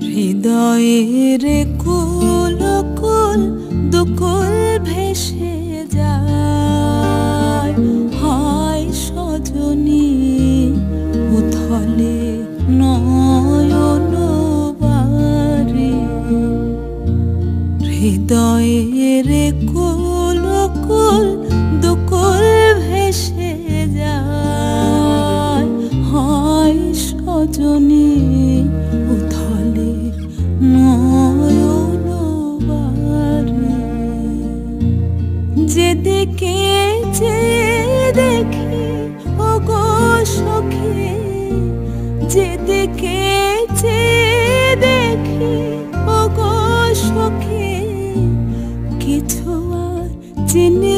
হৃদয়ের কুল কুল দুকুল ভেসে যায়, হয় সজনী উথলে নয়ন বারে। হৃদয়ের কুল কুল দুকুল ভেসে যায়, হয় সজনী উথলে নয়ন বারে। যেদিকে চেয়ে দেখি ওগো সখী, যেদিকে চেয়ে দেখি ওগো সখী, কিছু আর চিনি